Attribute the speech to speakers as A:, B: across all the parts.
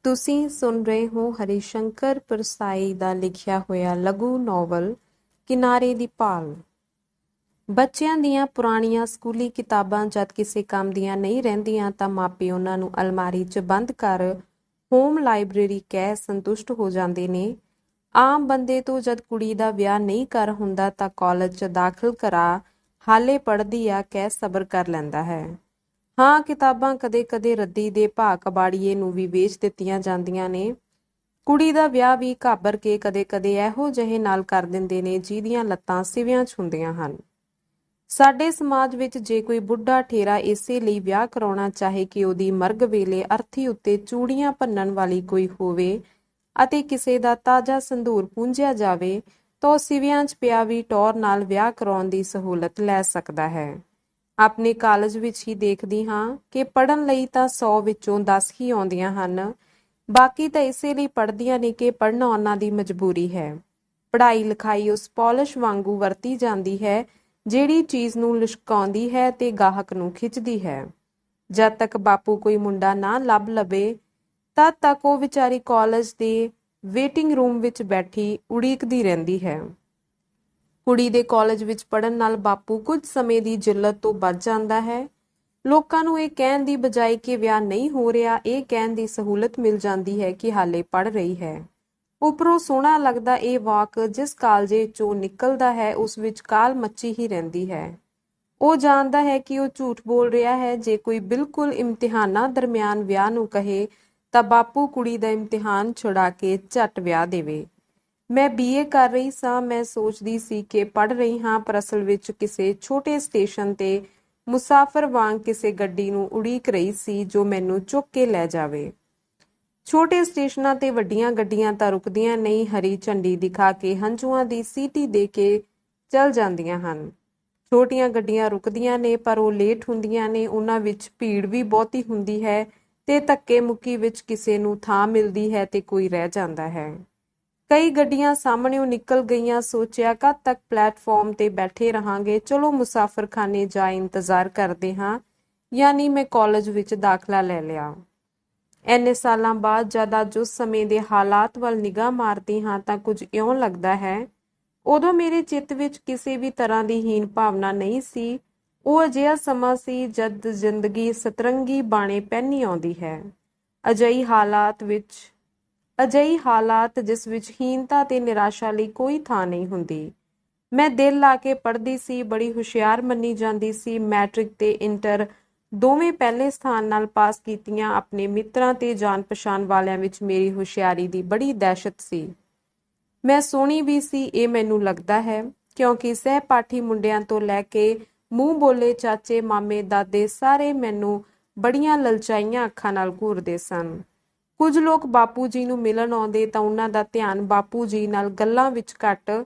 A: ਤੁਸੀਂ ਸੁਣ ਰਹੇ ਹੋ ਹਰੀਸ਼ੰਕਰ ਪਰਸਾਈ ਦਾ ਲਿਖਿਆ ਹੋਇਆ ਲਘੂ ਨੋਵਲ ਕਿਨਾਰੇ ਦੀ ਭਾਲ। ਬੱਚਿਆਂ ਦੀਆਂ ਪੁਰਾਣੀਆਂ ਸਕੂਲੀ ਕਿਤਾਬਾਂ ਜਦ ਕਿਸੇ ਕੰਮ ਦੀਆਂ ਨਹੀਂ ਰਹਿੰਦੀਆਂ ਤਾਂ ਮਾਪੇ ਉਹਨਾਂ ਨੂੰ ਅਲਮਾਰੀ 'ਚ ਬੰਦ ਕਰ ਹੋਮ ਲਾਇਬ੍ਰੇਰੀ ਕਹਿ ਸੰਤੁਸ਼ਟ ਹੋ ਜਾਂਦੇ ਨੇ। ਆਮ ਬੰਦੇ ਤੋਂ ਜਦ ਕੁੜੀ ਦਾ ਵਿਆਹ ਨਹੀਂ ਕਰ ਹੁੰਦਾ ਤਾਂ ਕਾਲਜ 'ਚ ਦਾਖਲ ਕਰਾ, ਹਾਲੇ ਪੜ੍ਹਦੀ ਆ ਕਹਿ ਸਬਰ ਕਰ ਲੈਂਦਾ ਹੈ। ਹਾਂ, ਕਿਤਾਬਾਂ ਕਦੇ-ਕਦੇ ਰੱਦੀ ਦੇ ਭਾਅ ਕਬਾੜੀਏ ਨੂੰ ਵੀ ਵੇਚ ਦਿੱਤੀਆਂ ਜਾਂਦੀਆਂ ਨੇ। ਕੁੜੀ ਦਾ ਵਿਆਹ ਵੀ ਘਾਬਰ ਕੇ ਕਦੇ-ਕਦੇ ਇਹੋ ਜਿਹੇ ਨਾਲ ਕਰ ਦਿੰਦੇ ਨੇ ਜਿਹਦੀਆਂ ਲੱਤਾਂ ਸਿਵਿਆਂ 'ਚ ਹੁੰਦੀਆਂ ਹਨ। ਸਾਡੇ ਸਮਾਜ ਵਿੱਚ ਜੇ ਕੋਈ ਬੁੱਢਾ ਠੇਰਾ ਇਸੇ ਲਈ ਵਿਆਹ ਕਰਾਉਣਾ ਚਾਹੇ ਕਿ ਉਹਦੀ ਮਰਗ ਵੇਲੇ ਅਰਥੀ ਉੱਤੇ ਚੂੜੀਆਂ ਭੰਨਣ ਵਾਲੀ ਕੋਈ ਹੋਵੇ ਅਤੇ ਕਿਸੇ ਦਾ ਤਾਜ਼ਾ ਸੰਧੂਰ ਪੂੰਝਿਆ ਜਾਵੇ ਤਾਂ ਉਹ ਸਿਵਿਆਂ 'ਚ ਪਿਆ ਵੀ ਟੌਰ ਨਾਲ ਵਿਆਹ ਕਰਾਉਣ ਦੀ ਸਹੂਲਤ ਲੈ ਸਕਦਾ ਹੈ। ਆਪਣੇ ਕਾਲਜ ਵਿੱਚ ਹੀ ਦੇਖਦੀ ਹਾਂ ਕਿ ਪੜ੍ਹਨ ਲਈ ਤਾਂ 100 ਵਿੱਚੋਂ 10 ਹੀ ਆਉਂਦੀਆਂ ਹਨ। ਬਾਕੀ ਤਾਂ ਇਸੇ ਲਈ ਪੜ੍ਹਦੀਆਂ ਨੇ ਕਿ ਪੜ੍ਹਨਾ ਉਹਨਾਂ ਦੀ ਮਜਬੂਰੀ ਹੈ। ਪੜ੍ਹਾਈ ਲਿਖਾਈ ਉਸ ਪੌਲਿਸ਼ ਵਾਂਗੂ ਵਰਤੀ ਜਾਂਦੀ ਹੈ ਜਿਹੜੀ ਚੀਜ਼ ਨੂੰ ਲਿਸ਼ਕਾਉਂਦੀ ਹੈ ਤੇ ਗਾਹਕ ਨੂੰ ਖਿੱਚਦੀ ਹੈ। ਜਦ ਤੱਕ ਬਾਪੂ ਕੋਈ ਮੁੰਡਾ ਨਾ ਲੱਭ ਲਵੇ ਤਦ ਤੱਕ ਉਹ ਵਿਚਾਰੀ ਕਾਲਜ ਦੇ ਵੇਟਿੰਗ ਰੂਮ ਵਿੱਚ ਬੈਠੀ ਉਡੀਕਦੀ ਰਹਿੰਦੀ ਹੈ। ਕੁੜੀ ਦੇ ਕਾਲਜ ਵਿੱਚ ਪੜ੍ਹਨ ਨਾਲ ਬਾਪੂ ਕੁਝ ਸਮੇਂ ਦੀ ਜਿੱਲਤ ਤੋਂ ਬਚ ਜਾਂਦਾ ਹੈ। ਲੋਕਾਂ ਨੂੰ ਇਹ ਕਹਿਣ ਦੀ ਬਜਾਏ ਕਿ ਵਿਆਹ ਨਹੀਂ ਹੋ ਰਿਹਾ, ਇਹ ਕਹਿਣ ਦੀ ਸਹੂਲਤ ਮਿਲ ਜਾਂਦੀ ਹੈ ਕਿ ਹਾਲੇ ਪੜ੍ਹ ਰਹੀ ਹੈ। ਉੱਪਰੋਂ ਸੋਹਣਾ ਲੱਗਦਾ ਇਹ ਵਾਕ ਜਿਸ ਕਾਲਜੇ ਚੋਂ ਨਿਕਲਦਾ ਹੈ ਉਸ ਵਿੱਚ ਕਾਲ ਮੱਚੀ ਹੀ ਰਹਿੰਦੀ ਹੈ। ਉਹ ਜਾਣਦਾ ਹੈ ਕਿ ਉਹ ਝੂਠ ਬੋਲ ਰਿਹਾ ਹੈ। ਜੇ ਕੋਈ ਬਿਲਕੁਲ ਇਮਤਿਹਾਨਾਂ ਦਰਮਿਆਨ ਵਿਆਹ ਨੂੰ ਕਹੇ ਤਾਂ ਬਾਪੂ ਕੁੜੀ ਦਾ ਇਮਤਿਹਾਨ ਛੁਡਾ ਕੇ ਝੱਟ ਵਿਆਹ ਦੇਵੇ। ਮੈਂ BA ਕਰ ਰਹੀ ਸਾਂ। ਮੈਂ ਸੋਚਦੀ ਸੀ ਕਿ ਪੜ੍ਹ ਰਹੀ ਹਾਂ, ਪਰ ਅਸਲ ਵਿੱਚ ਕਿਸੇ ਛੋਟੇ ਸਟੇਸ਼ਨ ਤੇ ਮੁਸਾਫਰ ਵਾਂਗ ਕਿਸੇ ਗੱਡੀ ਨੂੰ ਉਡੀਕ ਰਹੀ ਸੀ ਜੋ ਮੈਨੂੰ ਚੁੱਕ ਕੇ ਲੈ ਜਾਵੇ। ਛੋਟੇ ਸਟੇਸ਼ਨਾਂ ਤੇ ਵੱਡੀਆਂ ਗੱਡੀਆਂ ਤਾਂ ਰੁਕਦੀਆਂ ਨਹੀਂ, ਹਰੀ ਝੰਡੀ ਦਿਖਾ ਕੇ ਹੰਝੂਆਂ ਦੀ ਸੀਟੀ ਦੇ ਕੇ ਚੱਲ ਜਾਂਦੀਆਂ ਹਨ। ਛੋਟੀਆਂ ਗੱਡੀਆਂ ਰੁਕਦੀਆਂ ਨੇ ਪਰ ਉਹ ਲੇਟ ਹੁੰਦੀਆਂ ਨੇ। ਉਹਨਾਂ ਵਿੱਚ ਭੀੜ ਵੀ ਬਹੁਤੀ ਹੁੰਦੀ ਹੈ ਤੇ ਧੱਕੇ ਮੁੱਕੀ ਵਿੱਚ ਕਿਸੇ ਨੂੰ ਥਾਂ ਮਿਲਦੀ ਹੈ ਤੇ ਕੋਈ ਰਹਿ ਜਾਂਦਾ ਹੈ। ਕਈ ਗੱਡੀਆਂ ਸਾਹਮਣਿਓਂ ਨਿਕਲ ਗਈਆਂ। ਸੋਚਿਆ ਕਦ ਤੱਕ ਪਲੇਟਫਾਰਮ ਤੇ ਬੈਠੇ ਰਹਾਂਗੇ, ਚਲੋ ਮੁਸਾਫਰਖਾਨੇ ਜਾ ਇੰਤਜ਼ਾਰ ਕਰਦੇ ਹਾਂ। ਯਾਨੀ ਮੈਂ ਕਾਲਜ ਵਿੱਚ ਦਾਖਲਾ ਲੈ ਲਿਆ। ਇੰਨੇ ਸਾਲਾਂ ਬਾਅਦ ਜਦ ਅੱਜ ਉਸ ਸਮੇਂ ਦੇ ਹਾਲਾਤ ਵੱਲ ਨਿਗਾਹ ਮਾਰਦੀ ਹਾਂ ਤਾਂ ਕੁਝ ਇਉਂ ਲੱਗਦਾ ਹੈ ਉਦੋਂ ਮੇਰੇ ਚਿੱਤ ਵਿੱਚ ਕਿਸੇ ਵੀ ਤਰ੍ਹਾਂ ਦੀ ਹੀਨ ਭਾਵਨਾ ਨਹੀਂ ਸੀ। ਉਹ ਅਜਿਹਾ ਸਮਾਂ ਸੀ ਜਦ ਜ਼ਿੰਦਗੀ ਸਤਰੰਗੀ ਬਾਣੇ ਪਹਿਨੀ ਆਉਂਦੀ ਹੈ। ਅਜਿਹੀ ਹਾਲਾਤ ਜਿਸ ਵਿੱਚ ਹੀਨਤਾ ਤੇ ਨਿਰਾਸ਼ਾ ਲਈ ਕੋਈ ਥਾਂ ਨਹੀਂ ਹੁੰਦੀ। ਮੈਂ ਦਿਲ ਲਾ ਕੇ ਪੜ੍ਹਦੀ ਸੀ, ਬੜੀ ਹੁਸ਼ਿਆਰ ਮੰਨੀ ਜਾਂਦੀ ਸੀ। ਮੈਟ੍ਰਿਕ ਤੇ ਇੰਟਰ ਦੋਵੇਂ ਪਹਿਲੇ ਸਥਾਨ ਨਾਲ ਪਾਸ ਕੀਤੀਆਂ। ਆਪਣੇ ਮਿੱਤਰਾਂ ਤੇ ਜਾਣ ਪਛਾਣ ਵਾਲਿਆਂ ਵਿੱਚ ਮੇਰੀ ਹੁਸ਼ਿਆਰੀ ਦੀ ਬੜੀ ਦਹਿਸ਼ਤ ਸੀ। ਮੈਂ ਸੋਹਣੀ ਵੀ ਸੀ, ਇਹ ਮੈਨੂੰ ਲੱਗਦਾ ਹੈ, ਕਿਉਂਕਿ ਸਹਿਪਾਠੀ ਮੁੰਡਿਆਂ ਤੋਂ ਲੈ ਕੇ ਮੂੰਹ ਬੋਲੇ ਚਾਚੇ ਮਾਮੇ ਦਾਦੇ ਸਾਰੇ ਮੈਨੂੰ ਬੜੀਆਂ ਲਲਚਾਈਆਂ ਅੱਖਾਂ ਨਾਲ ਘੂਰਦੇ ਸਨ। ਕੁਝ ਲੋਕ ਬਾਪੂ ਜੀ ਨੂੰ ਮਿਲਣ ਆਉਂਦੇ ਤਾਂ ਉਹਨਾਂ ਦਾ ਧਿਆਨ ਬਾਪੂ ਜੀ ਨਾਲ ਗੱਲਾਂ ਵਿੱਚ ਘੱਟ,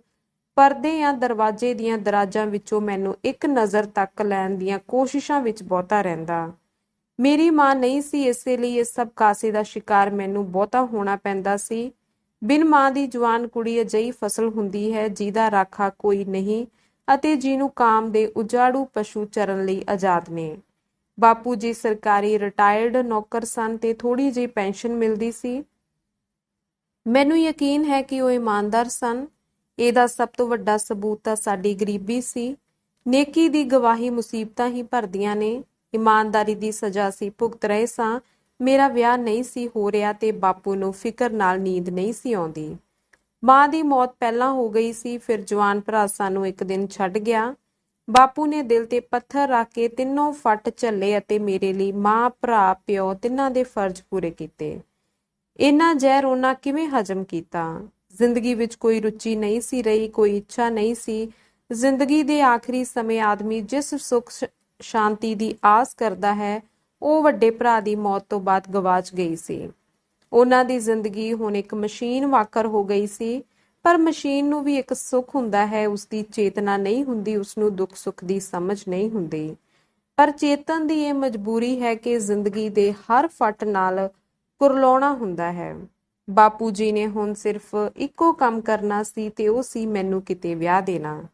A: ਪਰਦੇ ਜਾਂ ਦਰਵਾਜ਼ੇ ਦੀਆਂ ਦਰਾਜ਼ਾਂ ਵਿੱਚੋਂ ਮੈਨੂੰ ਇੱਕ ਨਜ਼ਰ ਤੱਕ ਲੈਣ ਦੀਆਂ ਕੋਸ਼ਿਸ਼ਾਂ ਵਿੱਚ ਬਹੁਤਾ ਰਹਿੰਦਾ। ਮੇਰੀ ਮਾਂ ਨਹੀਂ ਸੀ, ਇਸੇ ਲਈ ਇਸ ਸਭ ਕਾਸੇ ਦਾ ਸ਼ਿਕਾਰ ਮੈਨੂੰ ਬਹੁਤਾ ਹੋਣਾ ਪੈਂਦਾ ਸੀ। ਬਿਨ ਮਾਂ ਦੀ ਜਵਾਨ ਕੁੜੀ ਅਜਿਹੀ ਫਸਲ ਹੁੰਦੀ ਹੈ ਜਿਹਦਾ ਰਾਖਾ ਕੋਈ ਨਹੀਂ ਅਤੇ ਜਿਹਨੂੰ ਕਾਮ ਦੇ ਉਜਾੜੂ ਪਸ਼ੂ ਚਰਨ ਲਈ ਆਜ਼ਾਦ ਨੇ। ਬਾਪੂ ਜੀ ਸਰਕਾਰੀ ਰਿਟਾਇਰਡ ਨੌਕਰ ਸਨ ਤੇ ਥੋੜ੍ਹੀ ਜਿਹੀ ਪੈਨਸ਼ਨ ਮਿਲਦੀ ਸੀ। ਮੈਨੂੰ ਯਕੀਨ ਹੈ ਕਿ ਉਹ ਇਮਾਨਦਾਰ ਸਨ। ਇਹਦਾ ਸਭ ਤੋਂ ਵੱਡਾ ਸਬੂਤ ਤਾਂ ਸਾਡੀ ਗਰੀਬੀ ਸੀ। ਨੇਕੀ ਦੀ ਗਵਾਹੀ ਮੁਸੀਬਤਾਂ ਹੀ ਭਰਦੀਆਂ ਨੇ। ਇਮਾਨਦਾਰੀ ਦੀ ਸਜ਼ਾ ਸੀ ਭੁਗਤ ਰਹੇ ਸਾਂ। ਮੇਰਾ ਵਿਆਹ ਨਹੀਂ ਸੀ ਹੋ ਰਿਹਾ ਤੇ ਬਾਪੂ ਨੂੰ ਫਿਕਰ ਨਾਲ ਨੀਂਦ ਨਹੀਂ ਸੀ ਆਉਂਦੀ। ਮਾਂ ਦੀ ਮੌਤ ਪਹਿਲਾਂ ਹੋ ਗਈ ਸੀ, ਫਿਰ ਜਵਾਨ ਭਰਾ ਸਾਨੂੰ ਇੱਕ ਦਿਨ ਛੱਡ ਗਿਆ। ਬਾਪੂ ਨੇ ਦਿਲ ਤੇ ਪੱਥਰ ਰੱਖ ਕੇ ਤਿੰਨੋਂ ਫੱਟ ਝੱਲੇ ਅਤੇ ਮੇਰੇ ਲਈ ਮਾਂ, ਭਰਾ, ਪਿਓ ਤਿੰਨਾਂ ਦੇ ਫਰਜ਼ ਪੂਰੇ ਕੀਤੇ। ਇੰਨਾ ਜ਼ਹਿਰ ਉਹਨਾਂ ਕਿਵੇਂ ਹਜ਼ਮ ਕੀਤਾ? ਜ਼ਿੰਦਗੀ ਵਿੱਚ ਕੋਈ ਰੁਚੀ ਨਹੀਂ ਸੀ ਰਹੀ, ਕੋਈ ਇੱਛਾ ਨਹੀਂ ਸੀ। ਜ਼ਿੰਦਗੀ ਦੇ ਆਖਰੀ ਸਮੇਂ ਆਦਮੀ ਜਿਸ ਸੁੱਖ ਸ਼ਾਂਤੀ ਦੀ ਆਸ ਕਰਦਾ ਹੈ ਉਹ ਵੱਡੇ ਭਰਾ ਦੀ ਮੌਤ ਤੋਂ ਬਾਅਦ ਗਵਾਚ ਗਈ ਸੀ। ਉਹਨਾਂ ਦੀ ਜ਼ਿੰਦਗੀ ਹੁਣ ਇੱਕ ਮਸ਼ੀਨ ਵਾਕਰ ਹੋ ਗਈ ਸੀ। ਪਰ ਮਸ਼ੀਨ ਨੂੰ ਵੀ ਇੱਕ ਸੁੱਖ ਹੁੰਦਾ ਹੈ, ਉਸਦੀ ਚੇਤਨਾ ਨਹੀਂ ਹੁੰਦੀ, ਉਸਨੂੰ ਦੁੱਖ ਸੁੱਖ ਦੀ ਸਮਝ ਨਹੀਂ ਹੁੰਦੀ। ਪਰ ਚੇਤਨ ਦੀ ਇਹ ਮਜਬੂਰੀ ਹੈ ਕਿ ਜ਼ਿੰਦਗੀ ਦੇ ਹਰ ਫੱਟ ਨਾਲ ਕੁਰਲਾਉਣਾ ਹੁੰਦਾ ਹੈ। ਬਾਪੂ ਜੀ ਨੇ ਹੁਣ ਸਿਰਫ ਇੱਕੋ ਕੰਮ ਕਰਨਾ ਸੀ ਤੇ ਉਹ ਸੀ ਮੈਨੂੰ ਕਿਤੇ ਵਿਆਹ ਦੇਣਾ।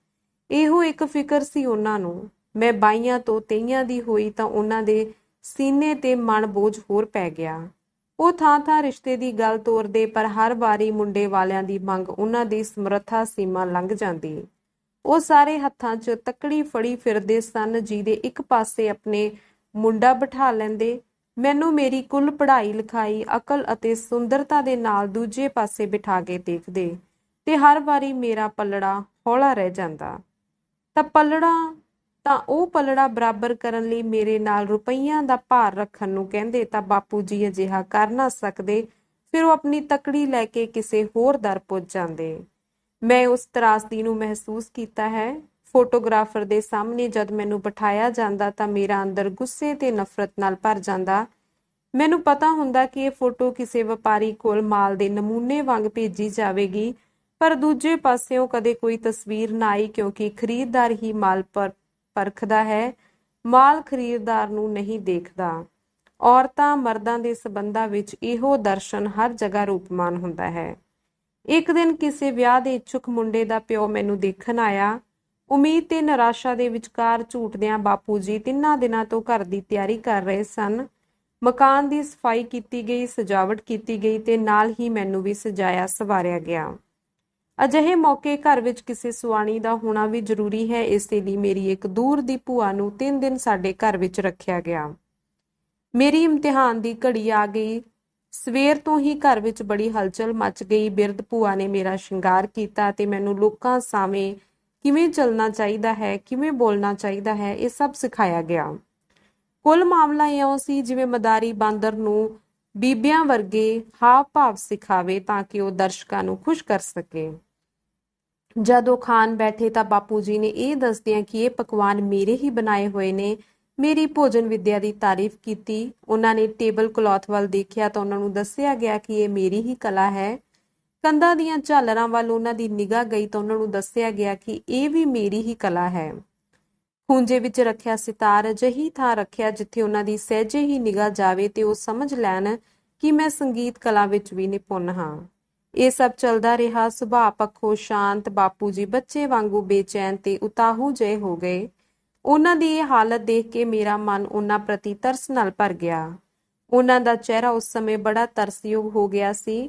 A: ਇਹੋ ਇੱਕ ਫਿਕਰ ਸੀ ਉਹਨਾਂ ਨੂੰ। ਮੈਂ 22 ਤੋਂ 23 ਦੀ ਹੋਈ ਤਾਂ ਉਹਨਾਂ ਦੇ ਸੀਨੇ ਤੇ ਮਨ ਬੋਝ ਹੋਰ ਪੈ ਗਿਆ। ਉਹ ਥਾਂ-ਥਾਂ ਰਿਸ਼ਤੇ ਦੀ ਗੱਲ ਤੋਰਦੇ, ਪਰ ਹਰ ਵਾਰੀ ਮੁੰਡੇ ਵਾਲਿਆਂ ਦੀ ਮੰਗ ਉਹਨਾਂ ਦੀ ਸਮਰੱਥਾ ਸੀਮਾ ਲੰਘ ਜਾਂਦੀ। ਉਹ ਸਾਰੇ ਹੱਥਾਂ 'ਚ ਤੱਕੜੀ ਫੜੀ ਫਿਰਦੇ ਸਨ, ਜਿਹਦੇ ਇੱਕ ਪਾਸੇ ਆਪਣੇ ਮੁੰਡਾ ਬਿਠਾ ਲੈਂਦੇ। ਮੈਨੂੰ ਮੇਰੀ ਕੁੱਲ ਪੜ੍ਹਾਈ ਲਿਖਾਈ, ਅਕਲ ਅਤੇ ਸੁੰਦਰਤਾ ਦੇ ਨਾਲ ਦੂਜੇ ਪਾਸੇ ਬਿਠਾ ਕੇ ਦੇਖਦੇ, ਤੇ ਹਰ ਵਾਰੀ ਮੇਰਾ ਪੱਲੜਾ ਹੌਲਾ ਰਹਿ ਜਾਂਦਾ। ਤਾਂ ਉਹ ਪੱਲੜਾ ਬਰਾਬਰ ਕਰਨ ਲਈ ਮੇਰੇ ਨਾਲ ਰੁਪਈਆਂ ਦਾ ਭਾਰ ਰੱਖਣ ਨੂੰ ਕਹਿੰਦੇ, ਤਾਂ ਬਾਪੂ ਜੀ ਅਜਿਹਾ ਕਰ ਨਾ ਸਕਦੇ। ਫਿਰ ਉਹ ਆਪਣੀ ਤੱਕੜੀ ਲੈ ਕੇ ਕਿਸੇ ਹੋਰ ਦਰ ਪੁੱਜ ਜਾਂਦੇ। ਮੈਂ ਉਸ ਤਰਾਸਦੀ ਨੂੰ ਮਹਿਸੂਸ ਕੀਤਾ ਹੈ। ਫੋਟੋਗ੍ਰਾਫਰ ਦੇ ਸਾਹਮਣੇ ਜਦ ਮੈਨੂੰ ਬਿਠਾਇਆ ਜਾਂਦਾ ਤਾਂ ਮੇਰਾ ਅੰਦਰ ਗੁੱਸੇ ਤੇ ਨਫ਼ਰਤ ਨਾਲ ਭਰ ਜਾਂਦਾ। ਮੈਨੂੰ ਪਤਾ ਹੁੰਦਾ ਕਿ ਇਹ ਫੋਟੋ ਕਿਸੇ ਵਪਾਰੀ ਕੋਲ ਮਾਲ ਦੇ ਨਮੂਨੇ ਵਾਂਗ ਭੇਜੀ ਜਾਵੇਗੀ, ਪਰ ਦੂਜੇ ਪਾਸਿਓਂ ਕਦੇ ਕੋਈ ਤਸਵੀਰ ਨਾ ਆਈ, ਕਿਉਂਕਿ ਖਰੀਦਦਾਰ ਹੀ ਮਾਲ ਪਰਖਦਾ ਹੈ, ਮਾਲ ਖਰੀਦਦਾਰ ਨੂੰ ਨਹੀਂ ਦੇਖਦਾ। ਔਰਤਾਂ ਮਰਦਾਂ ਦੇ ਸਬੰਧਾਂ ਵਿੱਚ ਇਹੋ ਦਰਸ਼ਨ ਹਰ ਜਗ੍ਹਾ ਰੂਪਮਾਨ ਹੁੰਦਾ ਹੈ। ਇੱਕ ਦਿਨ ਕਿਸੇ ਵਿਆਹ ਦੇ ਇੱਛੁਕ ਮੁੰਡੇ ਦਾ ਪਿਓ ਮੈਨੂੰ ਦੇਖਣ ਆਇਆ। ਉਮੀਦ ਤੇ ਨਿਰਾਸ਼ਾ ਦੇ ਵਿਚਕਾਰ ਝੂਟਦਿਆਂ ਬਾਪੂ ਜੀ 3 ਦਿਨਾਂ ਤੋਂ ਘਰ ਦੀ ਤਿਆਰੀ ਕਰ ਰਹੇ ਸਨ। ਮਕਾਨ ਦੀ ਸਫਾਈ ਕੀਤੀ ਗਈ, ਸਜਾਵਟ ਕੀਤੀ ਗਈ ਤੇ ਨਾਲ ਹੀ ਮੈਨੂੰ ਵੀ ਸਜਾਇਆ ਸੰਵਾਰਿਆ ਗਿਆ। ਅਜਿਹੇ ਮੌਕੇ ਘਰ ਵਿੱਚ ਕਿਸੇ ਸੁਆਣੀ ਦਾ ਹੋਣਾ ਵੀ ਜ਼ਰੂਰੀ ਹੈ। ਇਸੇ ਲਈ ਮੇਰੀ ਇੱਕ ਦੂਰ ਦੀ ਭੂਆ ਨੂੰ 3 ਦਿਨ ਸਾਡੇ ਘਰ ਵਿੱਚ ਰੱਖਿਆ ਗਿਆ। ਮੇਰੀ ਇਮਤਿਹਾਨ ਦੀ ਘੜੀ ਆ ਗਈ। ਸਵੇਰ ਤੋਂ ਹੀ ਘਰ ਵਿੱਚ ਬੜੀ ਹਲਚਲ ਮਚ ਗਈ। ਬਿਰਧ ਭੂਆ ਨੇ ਮੇਰਾ ਸ਼ਿੰਗਾਰ ਕੀਤਾ ਤੇ ਮੈਨੂੰ ਲੋਕਾਂ ਸਾਹਮਣੇ ਕਿਵੇਂ ਚੱਲਣਾ ਚਾਹੀਦਾ ਹੈ, ਕਿਵੇਂ ਬੋਲਣਾ ਚਾਹੀਦਾ ਹੈ, ਇਹ ਸਭ ਸਿਖਾਇਆ ਗਿਆ। ਕੁੱਲ ਮਾਮਲਾ ਇਉਂ ਸੀ ਜਿਵੇਂ ਮਦਾਰੀ ਬਾਂਦਰ ਨੂੰ ਬੀਬੀਆਂ ਵਰਗੇ ਹਾਵ ਭਾਵ ਸਿਖਾਵੇ ਤਾਂ ਕਿ ਉਹ ਦਰਸ਼ਕਾਂ ਨੂੰ ਖੁਸ਼ ਕਰ ਸਕੇ। ਜਦ ਉਹ ਖਾਣ ਬੈਠੇ ਤਾਂ ਬਾਪੂ ਜੀ ਨੇ ਇਹ ਦੱਸਦਿਆਂ ਕਿ ਇਹ ਪਕਵਾਨ ਮੇਰੇ ਹੀ ਬਣਾਏ ਹੋਏ ਨੇ, ਮੇਰੀ ਭੋਜਨ ਵਿਦਿਆ ਦੀ ਤਾਰੀਫ ਕੀਤੀ। ਉਹਨਾਂ ਨੇ ਟੇਬਲ ਕਲੌਥ ਵੱਲ ਦੇਖਿਆ ਤਾਂ ਉਹਨਾਂ ਨੂੰ ਦੱਸਿਆ ਗਿਆ ਕਿ ਇਹ ਮੇਰੀ ਹੀ ਕਲਾ ਹੈ। ਕੰਧਾਂ ਦੀਆਂ ਝਾਲਰਾਂ ਵੱਲ ਉਹਨਾਂ ਦੀ ਨਿਗਾਹ ਗਈ ਤਾਂ ਉਹਨਾਂ ਨੂੰ ਦੱਸਿਆ ਗਿਆ ਕਿ ਇਹ ਵੀ ਮੇਰੀ ਹੀ ਕਲਾ ਹੈ। ਖੂੰਜੇ ਵਿੱਚ ਰੱਖਿਆ ਸਿਤਾਰ ਅਜਿਹੀ ਥਾਂ ਰੱਖਿਆ ਜਿੱਥੇ ਉਹਨਾਂ ਦੀ ਸਹਿਜੇ ਹੀ ਨਿਗਾਹ ਜਾਵੇ ਤੇ ਉਹ ਸਮਝ ਲੈਣ ਕਿ ਮੈਂ ਸੰਗੀਤ ਕਲਾ ਵਿੱਚ ਵੀ ਨਿਪੁੰਨ ਹਾਂ। ਇਹ ਸਭ ਚੱਲਦਾ ਰਿਹਾ। ਸੁਭਾਅ ਪੱਖੋਂ ਸ਼ਾਂਤ ਬਾਪੂ ਜੀ ਬੱਚੇ ਵਾਂਗੂ ਬੇਚੈਨ ਤੇ ਉਤਾਹੂ ਜਿਹੇ ਹੋ ਗਏ। ਉਹਨਾਂ ਦੀ ਇਹ ਹਾਲਤ ਦੇਖ ਕੇ ਮੇਰਾ ਮਨ ਉਹਨਾਂ ਪ੍ਰਤੀ ਤਰਸ ਨਾਲ ਭਰ ਗਿਆ। ਉਹਨਾਂ ਦਾ ਚਿਹਰਾ ਉਸ ਸਮੇਂ ਬੜਾ ਤਰਸਯੋਗ ਹੋ ਗਿਆ ਸੀ।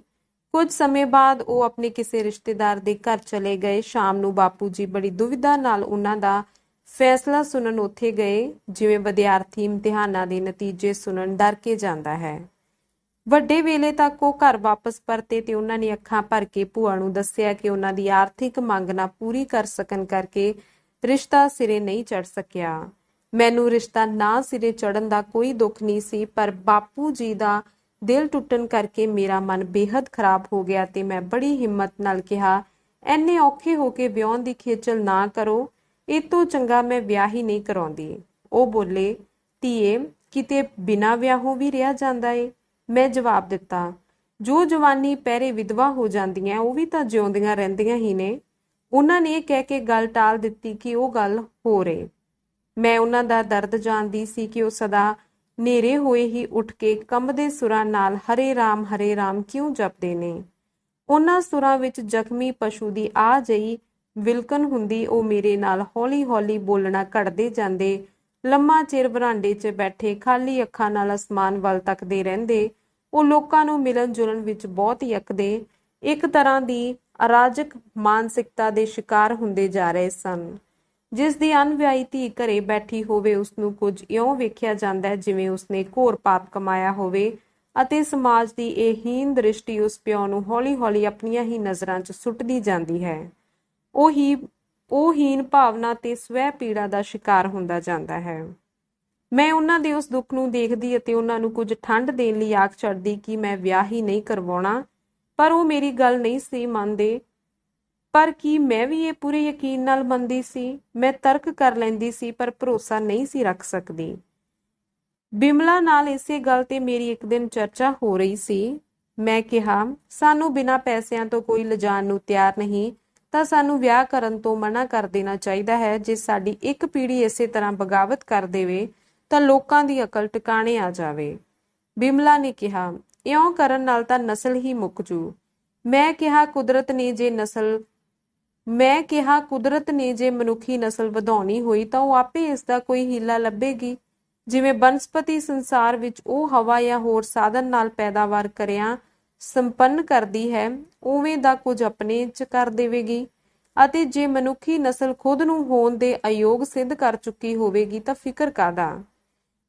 A: ਕੁਝ ਸਮੇਂ ਬਾਅਦ ਉਹ ਆਪਣੇ ਕਿਸੇ ਰਿਸ਼ਤੇਦਾਰ ਦੇ ਘਰ ਚਲੇ ਗਏ। ਸ਼ਾਮ ਨੂੰ ਬਾਪੂ ਜੀ ਬੜੀ ਦੁਵਿਧਾ ਨਾਲ ਉਹਨਾਂ ਦਾ ਫੈਸਲਾ ਸੁਣਨ ਉੱਥੇ ਗਏ, ਜਿਵੇਂ ਵਿਦਿਆਰਥੀ ਇਮਤਿਹਾਨਾਂ ਦੇ ਨਤੀਜੇ ਸੁਣਨ ਡਰ ਕੇ ਜਾਂਦਾ ਹੈ। ਵੱਡੇ ਵੇਲੇ ਤੱਕ ਉਹ ਘਰ ਵਾਪਸ ਪਰਤੇ ਤੇ ਉਹਨਾਂ ਨੇ ਅੱਖਾਂ ਭਰ ਕੇ ਭੂਆ ਨੂੰ ਦੱਸਿਆ ਕਿ ਉਹਨਾਂ ਦੀ ਆਰਥਿਕ ਮੰਗ ਨਾ ਪੂਰੀ ਕਰ ਸਕਣ ਕਰਕੇ ਰਿਸ਼ਤਾ ਸਿਰੇ ਨਹੀਂ ਚੜ ਸਕਿਆ। ਮੈਨੂੰ ਰਿਸ਼ਤਾ ਨਾ ਸਿਰੇ ਚੜਨ ਦਾ ਕੋਈ ਦੁੱਖ ਨਹੀਂ ਸੀ, ਪਰ ਬਾਪੂ ਜੀ ਦਾ ਦਿਲ ਟੁੱਟਣ ਕਰਕੇ ਮੇਰਾ ਮਨ ਬੇਹੱਦ ਖਰਾਬ ਹੋ ਗਿਆ ਤੇ ਮੈਂ ਬੜੀ ਹਿੰਮਤ ਨਾਲ ਕਿਹਾ, ਐਨੇ ਔਖੇ ਹੋ ਕੇ ਵਿਆਹੁਣ ਦੀ ਖੇਚਲ ਨਾ ਕਰੋ, ਇਹ ਤੋਂ ਚੰਗਾ ਮੈਂ ਵਿਆਹ ਹੀ ਨਹੀਂ ਕਰਾਉਂਦੀ। ਉਹ ਬੋਲੇ, ਧੀਏ ਕਿਤੇ ਬਿਨਾਂ ਵਿਆਹੋਂ ਵੀ ਰਿਹਾ ਜਾਂਦਾ ਏ। ਮੈਂ ਜਵਾਬ ਦਿੱਤਾ, ਜੋ ਜਵਾਨੀ ਪਹਿਰੇ ਵਿਧਵਾ ਹੋ ਜਾਂਦੀਆਂ ਉਹ ਵੀ ਤਾਂ ਜਿਉਂਦੀਆਂ ਰਹਿੰਦੀਆਂ ਹੀ ਨੇ। ਉਹਨਾਂ ਨੇ ਇਹ ਕਹਿ ਕੇ ਗੱਲ ਟਾਲ ਦਿੱਤੀ ਕਿ ਉਹ ਗੱਲ ਹੋਰ ਏ। ਮੈਂ ਉਹਨਾਂ ਦਾ ਦਰਦ ਜਾਣਦੀ ਸੀ ਕਿ ਉਹ ਸਦਾ ਨੇਰੇ ਹੋਏ ਹੀ ਉੱਠ ਕੇ ਕੰਬਦੇ ਸੁਰਾਂ ਨਾਲ ਹਰੇ ਰਾਮ ਕਿਉਂ ਜਪਦੇ ਨੇ। ਉਹਨਾਂ ਸੁਰਾਂ ਵਿੱਚ ਜ਼ਖਮੀ ਪਸ਼ੂ ਦੀ ਆ ਜਿਹੀ ਵਿਲਕਣ ਹੁੰਦੀ। ਉਹ ਮੇਰੇ ਨਾਲ ਹੌਲੀ ਹੌਲੀ ਬੋਲਣਾ ਘੜਦੇ ਜਾਂਦੇ। ਲੰਮਾ ਚਿਰ ਬਰਾਂਡੇ 'ਚ ਬੈਠੇ ਖਾਲੀ ਅੱਖਾਂ ਨਾਲ ਅਸਮਾਨ ਵੱਲ ਤੱਕਦੇ ਰਹਿੰਦੇ। ਉਹ ਲੋਕਾਂ ਨੂੰ ਮਿਲਣ ਜੁਲਣ ਵਿੱਚ ਬਹੁਤ ਯਕਦੇ, ਇੱਕ ਤਰ੍ਹਾਂ ਦੀ ਅਰਾਜਕ ਮਾਨਸਿਕਤਾ ਦੇ ਸ਼ਿਕਾਰ ਹੁੰਦੇ ਜਾ ਰਹੇ ਸਨ। ਜਿਸ ਦੀ ਅਣਵਿਆਹੀ ਧੀ ਘਰੇ ਬੈਠੀ ਹੋਵੇ ਉਸਨੂੰ ਕੁਝ ਇਉਂ ਵੇਖਿਆ ਜਾਂਦਾ ਹੈ ਜਿਵੇਂ ਉਸਨੇ ਘੋਰ ਪਾਪ ਕਮਾਇਆ ਹੋਵੇ, ਅਤੇ ਸਮਾਜ ਦੀ ਇਹ ਹੀਨ ਦ੍ਰਿਸ਼ਟੀ ਉਸ ਪਿਓ ਨੂੰ ਹੌਲੀ ਹੌਲੀ ਆਪਣੀਆਂ ਹੀ ਨਜ਼ਰਾਂ 'ਚ ਸੁੱਟਦੀ ਜਾਂਦੀ ਹੈ। ਉਹ ਹੀਨ ਭਾਵਨਾ ਤੇ ਸਵੈ ਪੀੜਾ ਦਾ ਸ਼ਿਕਾਰ ਹੁੰਦਾ ਜਾਂਦਾ ਹੈ। ਮੈਂ ਉਹਨਾਂ ਦੇ ਉਸ ਦੁੱਖ ਨੂੰ ਦੇਖਦੀ ਅਤੇ ਉਹਨਾਂ ਨੂੰ ਕੁਝ ਠੰਡ ਦੇਣ ਲਈ ਆਖ ਛੱਡਦੀ ਕਿ ਮੈਂ ਵਿਆਹ ਹੀ ਨਹੀਂ ਕਰਵਾਉਣਾ, ਪਰ ਉਹ ਮੇਰੀ ਗੱਲ ਨਹੀਂ ਸੀ ਮੰਨਦੇ। ਪਰ ਕੀ ਮੈਂ ਵੀ ਇਹ ਪੂਰੇ ਯਕੀਨ ਨਾਲ ਮੰਨਦੀ ਸੀ? ਮੈਂ ਤਰਕ ਕਰ ਲੈਂਦੀ ਸੀ ਪਰ ਭਰੋਸਾ ਨਹੀਂ ਸੀ ਰੱਖ ਸਕਦੀ। ਬਿਮਲਾ ਨਾਲ ਇਸੇ ਗੱਲ ਤੇ ਮੇਰੀ ਇੱਕ ਦਿਨ ਚਰਚਾ ਹੋ ਰਹੀ ਸੀ। ਮੈਂ ਕਿਹਾ, ਸਾਨੂੰ ਬਿਨਾਂ ਪੈਸਿਆਂ ਤੋਂ ਕੋਈ ਲਿਜਾਣ ਨੂੰ ਤਿਆਰ ਨਹੀਂ ਤਾਂ ਸਾਨੂੰ ਵਿਆਹ ਕਰਨ ਤੋਂ ਮਨਾ ਕਰ ਦੇਣਾ ਚਾਹੀਦਾ ਹੈ। ਜੇ ਸਾਡੀ ਇੱਕ ਪੀੜ੍ਹੀ ਇਸੇ ਤਰ੍ਹਾਂ ਬਗਾਵਤ ਕਰ ਦੇਵੇ ਤਾਂ ਲੋਕਾਂ ਦੀ ਅਕਲ ਟਿਕਾਣੇ ਆ ਜਾਵੇ। ਬਿਮਲਾ ਨੇ ਕਿਹਾ, ਇਉਂ ਕਰਨ ਨਾਲ ਤਾਂ ਨਸਲ ਹੀ ਮੁੱਕ ਜੂ। ਮੈਂ ਕਿਹਾ ਕੁਦਰਤ ਨੇ ਜੇ ਮਨੁੱਖੀ ਨਸਲ ਵਧਾਉਣੀ ਹੋਈ ਤਾਂ ਉਹ ਆਪੇ ਇਸ ਦਾ ਕੋਈ ਹੀਲਾ ਲੱਭੇਗੀ। ਜਿਵੇਂ ਬਨਸਪਤੀ ਸੰਸਾਰ ਵਿੱਚ ਉਹ ਹਵਾ ਜਾਂ ਹੋਰ ਸਾਧਨ ਨਾਲ ਪੈਦਾਵਾਰ ਕਰਿਆ ਸੰਪੰਨ ਕਰਦੀ ਹੈ, ਉਵੇਂ ਦਾ ਕੁਝ ਆਪਣੇ 'ਚ ਕਰ ਦੇਵੇਗੀ। ਅਤੇ ਜੇ ਮਨੁੱਖੀ ਨਸਲ ਖੁਦ ਨੂੰ ਹੋਣ ਦੇ ਅਯੋਗ ਸਿੱਧ ਕਰ ਚੁੱਕੀ ਹੋਵੇਗੀ ਤਾਂ ਫਿਕਰ ਕਾਹਦਾ।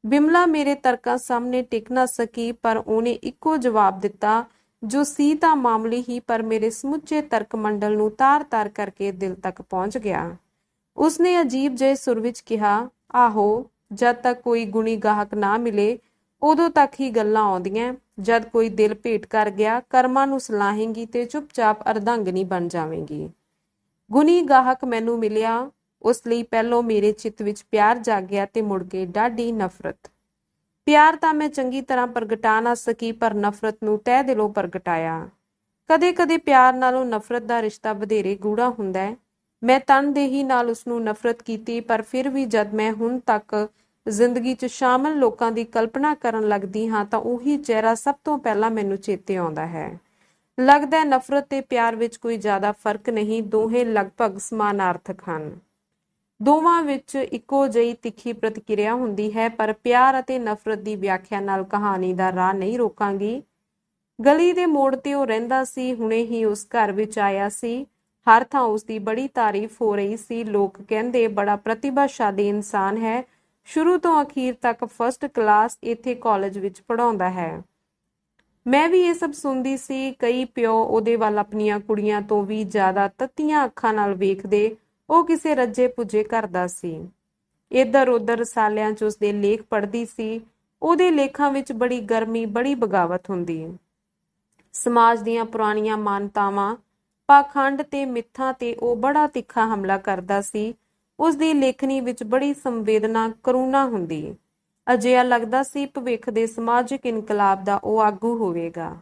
A: ਬਿਮਲਾ ਮੇਰੇ ਤਰਕਾਂ ਸਾਹਮਣੇ ਟਿਕ ਨਾ ਸਕੀ, ਪਰ ਉਹਨੇ ਇੱਕੋ ਜਵਾਬ ਦਿੱਤਾ ਜੋ ਸੀ ਤਾਂ ਮਾਮੂਲੀ ਹੀ, ਪਰ ਮੇਰੇ ਸਮੁੱਚੇ ਤਰਕ ਮੰਡਲ ਨੂੰ ਤਾਰ-ਤਾਰ ਕਰਕੇ ਦਿਲ ਤੱਕ ਪਹੁੰਚ ਗਿਆ। ਉਸਨੇ ਅਜੀਬ ਜਿਹੇ ਸੁਰ ਵਿੱਚ ਕਿਹਾ, ਆਹੋ, ਜਦ ਤੱਕ ਕੋਈ ਗੁਣੀ ਗਾਹਕ ਨਾ ਮਿਲੇ ਉਦੋਂ ਤੱਕ ਹੀ ਗੱਲਾਂ ਆਉਂਦੀਆਂ। ਜਦ ਕੋਈ ਦਿਲ ਭੇਟ ਕਰ ਗਿਆ, ਕਰਮਾਂ ਨੂੰ ਸਲਾਹੇਂਗੀ ਤੇ ਚੁੱਪਚਾਪ ਅਰਧਾਂਗਨੀ ਬਣ ਜਾਵੇਂਗੀ। ਗੁਣੀ ਗਾਹਕ ਮੈਨੂੰ ਮਿਲਿਆ, ਉਸ ਲਈ ਪਹਿਲੋਂ ਮੇਰੇ ਚਿੱਤ ਵਿੱਚ ਪਿਆਰ ਜਾਗਿਆ ਤੇ ਮੁੜ ਕੇ ਡਾਢੀ ਨਫ਼ਰਤ। ਪਿਆਰ ਤਾਂ ਮੈਂ ਚੰਗੀ ਤਰ੍ਹਾਂ ਪ੍ਰਗਟਾ ਨਾ ਸਕੀ, ਪਰ ਨਫ਼ਰਤ ਨੂੰ ਤਹਿ ਦਿਲੋਂ ਪ੍ਰਗਟਾਇਆ। ਕਦੇ-ਕਦੇ ਪਿਆਰ ਨਾਲੋਂ ਨਫ਼ਰਤ ਦਾ ਰਿਸ਼ਤਾ ਵਧੇਰੇ ਗੂੜਾ ਹੁੰਦਾ ਹੈ। ਮੈਂ ਤਨਦੇਹੀ ਨਾਲ ਉਸਨੂੰ ਨਫ਼ਰਤ ਕੀਤੀ, ਪਰ ਫਿਰ ਵੀ ਜਦ ਮੈਂ ਹੁਣ ਤੱਕ ਜ਼ਿੰਦਗੀ 'ਚ ਸ਼ਾਮਲ ਲੋਕਾਂ ਦੀ ਕਲਪਨਾ ਕਰਨ ਲੱਗਦੀ ਹਾਂ ਤਾਂ ਉਹੀ ਚਿਹਰਾ ਸਭ ਤੋਂ ਪਹਿਲਾਂ ਮੈਨੂੰ ਚੇਤੇ ਆਉਂਦਾ ਹੈ। ਲੱਗਦਾ ਹੈ ਨਫ਼ਰਤ ਤੇ ਪਿਆਰ ਵਿੱਚ ਕੋਈ ਜ਼ਿਆਦਾ ਫਰਕ ਨਹੀਂ, ਦੋਹੇ ਲਗਭਗ ਸਮਾਨਾਰਥਕ ਹਨ। ਦੋਵਾਂ ਵਿੱਚ ਇੱਕੋ ਜਿਹੀ ਤਿੱਖੀ ਪ੍ਰਤੀਕਿਰਿਆ ਹੁੰਦੀ ਹੈ, ਪਰ ਪਿਆਰ ਅਤੇ ਨਫ਼ਰਤ ਦੀ ਵਿਆਖਿਆ ਨਾਲ ਕਹਾਣੀ ਦਾ ਰਾਹ ਨਹੀਂ ਰੋਕਾਂਗੀ। ਗਲੀ ਦੇ ਮੋੜ ਤੇ ਉਹ ਰਹਿੰਦਾ ਸੀ, ਹੁਣੇ ਹੀ ਉਸ ਘਰ ਵਿੱਚ ਆਇਆ ਸੀ। ਹਰ ਥਾਂ ਉਸਦੀ ਬੜੀ ਤਾਰੀਫ ਹੋ ਰਹੀ ਸੀ। ਲੋਕ ਕਹਿੰਦੇ ਬੜਾ ਪ੍ਰਤਿਭਾਸ਼ਾਲੀ ਇਨਸਾਨ ਹੈ, ਸ਼ੁਰੂ ਤੋਂ ਅਖੀਰ ਤੱਕ ਫਸਟ ਕਲਾਸ, ਇੱਥੇ ਕਾਲਜ ਵਿੱਚ ਪੜ੍ਹਾਉਂਦਾ ਹੈ। ਮੈਂ ਵੀ ਇਹ ਸਭ ਸੁਣਦੀ ਸੀ। ਕਈ ਪਿਓ ਉਹਦੇ ਵੱਲ ਆਪਣੀਆਂ ਕੁੜੀਆਂ ਤੋਂ ਵੀ ਜ਼ਿਆਦਾ ਤੱਤੀਆਂ ਅੱਖਾਂ ਨਾਲ ਵੇਖਦੇ। ਉਹ ਕਿਸੇ ਰੱਜੇ ਪੁੱਜੇ ਘਰ ਦਾ ਸੀ। ਇੱਧਰ ਉੱਧਰ ਰਸਾਲਿਆਂ 'ਚ ਉਸਦੇ ਲੇਖ ਪੜ੍ਹਦੀ ਸੀ। ਉਹਦੇ ਲੇਖਾਂ ਵਿੱਚ ਬੜੀ ਗਰਮੀ, ਬੜੀ ਬਗਾਵਤ ਹੁੰਦੀ। ਸਮਾਜ ਦੀਆਂ ਪੁਰਾਣੀਆਂ ਮਾਨਤਾਵਾਂ, ਪਾਖੰਡ ਤੇ ਮਿੱਥਾਂ ਤੇ ਉਹ ਬੜਾ ਤਿੱਖਾ ਹਮਲਾ ਕਰਦਾ ਸੀ। ਉਸਦੀ ਲੇਖਣੀ ਵਿੱਚ ਬੜੀ ਸੰਵੇਦਨਾ, ਕਰੂਣਾ ਹੁੰਦੀ। ਅਜਿਹਾ ਲੱਗਦਾ ਸੀ ਭਵਿੱਖ ਦੇ ਸਮਾਜਿਕ ਇਨਕਲਾਬ ਦਾ ਉਹ ਆਗੂ ਹੋਵੇਗਾ।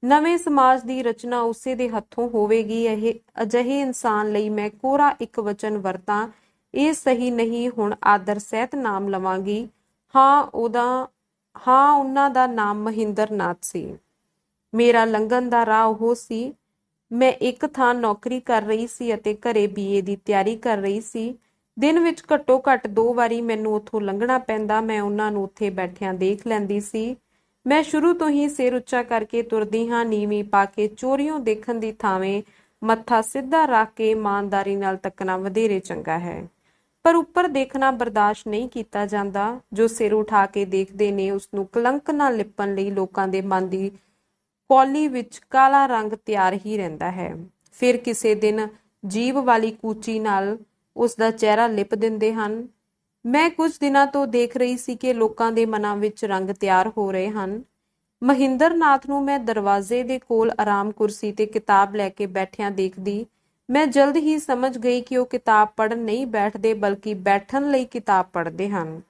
A: ਨਵੇਂ ਸਮਾਜ ਦੀ ਰਚਨਾ ਉਸੇ ਦੇ ਹੱਥੋਂ ਹੋਵੇਗੀ। ਇਹ ਅਜਿਹੇ ਇਨਸਾਨ ਲਈ ਮੈਂ ਕੋਰਾ ਇੱਕ ਵਚਨ ਵਰਤਾਂ ਇਹ ਸਹੀ ਨਹੀਂ। ਹੁਣ ਆਦਰ ਸਹਿਤ ਨਾਮ ਲਵਾਂਗੀ। ਉਹਨਾਂ ਦਾ ਨਾਮ ਮਹਿੰਦਰ ਨਾਥ ਸੀ। ਮੇਰਾ ਲੰਘਣ ਦਾ ਰਾਹ ਉਹ ਸੀ। ਮੈਂ ਇੱਕ ਥਾਂ ਨੌਕਰੀ ਕਰ ਰਹੀ ਸੀ ਅਤੇ ਘਰੇ BA ਦੀ ਤਿਆਰੀ ਕਰ ਰਹੀ ਸੀ। ਦਿਨ ਵਿੱਚ ਘੱਟੋ ਘੱਟ 2 ਵਾਰੀ ਮੈਨੂੰ ਉੱਥੋਂ ਲੰਘਣਾ ਪੈਂਦਾ। ਮੈਂ ਉਹਨਾਂ ਨੂੰ ਉੱਥੇ ਬੈਠਿਆਂ ਦੇਖ ਲੈਂਦੀ ਸੀ। ਮੈਂ ਸ਼ੁਰੂ ਤੋਂ ਹੀ ਸਿਰ ਉੱਚਾ ਕਰਕੇ ਤੁਰਦੀ ਹਾਂ। ਨੀਵੀਂ ਪਾ ਕੇ ਚੋਰੀਓਂ ਦੇਖਣ ਦੀ ਥਾਵੇਂ ਮੱਥਾ ਸਿੱਧਾ ਰੱਖ ਕੇ ਇਮਾਨਦਾਰੀ ਨਾਲ ਤੱਕਣਾ ਵਧੇਰੇ ਚੰਗਾ ਹੈ। ਪਰ ਉੱਪਰ ਦੇਖਣਾ ਬਰਦਾਸ਼ਤ ਨਹੀਂ ਕੀਤਾ ਜਾਂਦਾ। ਜੋ ਸਿਰ ਉਠਾ ਕੇ ਦੇਖਦੇ ਨੇ ਉਸਨੂੰ ਕਲੰਕ ਨਾਲ ਲਿਪਣ ਲਈ ਲੋਕਾਂ ਦੇ ਮਨ ਦੀ ਕੌਲੀ ਵਿੱਚ ਕਾਲਾ ਰੰਗ ਤਿਆਰ ਹੀ ਰਹਿੰਦਾ ਹੈ। ਫਿਰ ਕਿਸੇ ਦਿਨ ਜੀਭ ਵਾਲੀ ਕੂਚੀ ਨਾਲ ਉਸ ਦਾ ਚਿਹਰਾ ਲਿਪ ਦਿੰਦੇ ਹਨ। ਮੈਂ ਕੁਝ ਦਿਨਾਂ ਤੋਂ ਦੇਖ ਰਹੀ ਸੀ ਕਿ ਲੋਕਾਂ ਦੇ ਮਨਾਂ ਵਿੱਚ ਰੰਗ ਤਿਆਰ ਹੋ ਰਹੇ ਹਨ। ਮਹਿੰਦਰ ਨਾਥ ਨੂੰ ਮੈਂ ਦਰਵਾਜ਼ੇ ਦੇ ਕੋਲ ਆਰਾਮ ਕੁਰਸੀ ਤੇ ਕਿਤਾਬ ਲੈ ਕੇ ਬੈਠਿਆਂ ਦੇਖਦੀ। ਮੈਂ ਜਲਦ ਹੀ ਸਮਝ ਗਈ ਕਿ ਉਹ ਕਿਤਾਬ ਪੜ੍ਹਨ ਨਹੀਂ ਬੈਠਦੇ, ਬਲਕਿ ਬੈਠਣ ਲਈ ਕਿਤਾਬ ਪੜ੍ਹਦੇ ਹਨ।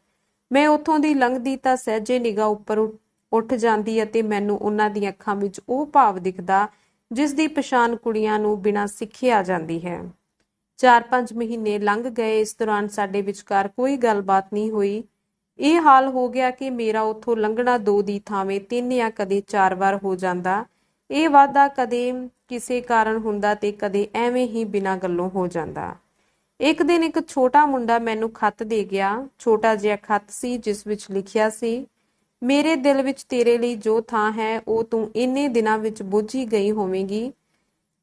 A: ਮੈਂ ਉੱਥੋਂ ਦੀ ਲੰਘਦੀ ਤਾਂ ਸਹਿਜੇ ਨਿਗਾਹ ਉੱਪਰ ਉੱਠ ਜਾਂਦੀ ਅਤੇ ਮੈਨੂੰ ਉਹਨਾਂ ਦੀਆਂ ਅੱਖਾਂ ਵਿੱਚ ਉਹ ਭਾਵ ਦਿਖਦਾ ਜਿਸ ਦੀ ਪਛਾਣ ਕੁੜੀਆਂ ਨੂੰ ਬਿਨਾਂ ਸਿੱਖੇ ਆ ਜਾਂਦੀ ਹੈ। 4-5 ਮਹੀਨੇ ਲੰਘ ਗਏ। ਇਸ ਦੌਰਾਨ ਸਾਡੇ ਵਿਚਕਾਰ ਕੋਈ ਗੱਲਬਾਤ ਨਹੀਂ ਹੋਈ। ਇਹ ਹਾਲ ਹੋ ਗਿਆ ਕਿ ਮੇਰਾ ਉੱਥੋਂ ਲੰਘਣਾ 2 ਦੀ ਥਾਵੇਂ 3 ਜਾਂ ਕਦੇ 4 ਵਾਰ ਹੋ ਜਾਂਦਾ। ਇਹ ਵਾਧਾ ਕਦੇ ਕਿਸੇ ਕਾਰਨ ਹੁੰਦਾ ਤੇ ਕਦੇ ਐਵੇਂ ਹੀ ਬਿਨਾਂ ਗੱਲੋਂ ਹੋ ਜਾਂਦਾ। ਇੱਕ ਦਿਨ ਇੱਕ ਛੋਟਾ ਮੁੰਡਾ ਮੈਨੂੰ ਖੱਤ ਦੇ ਗਿਆ। ਛੋਟਾ ਜਿਹਾ ਖੱਤ ਸੀ ਜਿਸ ਵਿੱਚ ਲਿਖਿਆ ਸੀ, ਮੇਰੇ ਦਿਲ ਵਿੱਚ ਤੇਰੇ ਲਈ ਜੋ ਥਾਂ ਹੈ ਉਹ ਤੂੰ ਇੰਨੇ ਦਿਨਾਂ ਵਿੱਚ ਬੁੱਝ ਹੀ ਗਈ ਹੋਵੇਂਗੀ।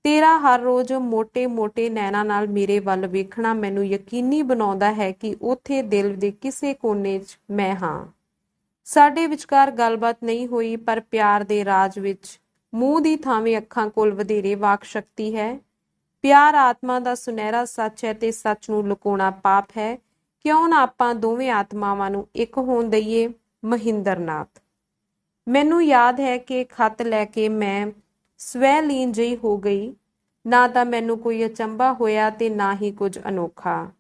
A: ਤੇਰਾ ਹਰ ਰੋਜ਼ ਮੋਟੇ-ਮੋਟੇ ਨੈਣਾਂ ਨਾਲ ਮੇਰੇ ਵੱਲ ਵੇਖਣਾ ਮੈਨੂੰ ਯਕੀਨੀ ਬਣਾਉਂਦਾ ਹੈ ਕਿ ਉੱਥੇ ਦਿਲ ਦੇ ਕਿਸੇ ਕੋਨੇ 'ਚ ਮੈਂ ਹਾਂ। ਸਾਡੇ ਵਿਚਕਾਰ ਗੱਲਬਾਤ ਨਹੀਂ ਹੋਈ, ਪਰ ਪਿਆਰ ਦੇ ਰਾਜ ਵਿੱਚ ਮੂੰਹ ਦੀ ਥਾਵੇਂ ਅੱਖਾਂ ਕੋਲ ਵਧੇਰੇ ਵਾਕ ਸ਼ਕਤੀ ਹੈ। ਪਿਆਰ ਆਤਮਾ ਦਾ ਸੁਨਹਿਰਾ ਸੱਚ ਹੈ ਤੇ ਸੱਚ ਨੂੰ ਲੁਕਾਉਣਾ ਪਾਪ ਹੈ। ਕਿਉਂ ਨਾ ਆਪਾਂ ਦੋਵੇਂ ਆਤਮਾਵਾਂ ਨੂੰ ਇੱਕ ਹੋਣ ਦਈਏ। ਮਹਿੰਦਰ ਨਾਥ। ਮੈਨੂੰ ਯਾਦ ਹੈ ਕਿ ਖੱਤ ਲੈ ਕੇ ਮੈਂ ਸਵੈ-ਲੀਨ ਜਿਹੀ ਹੋ ਗਈ। ਨਾ ਤਾਂ ਮੈਨੂੰ ਕੋਈ ਅਚੰਭਾ ਹੋਇਆ ਤੇ ਨਾ ਹੀ ਕੁਝ ਅਨੋਖਾ।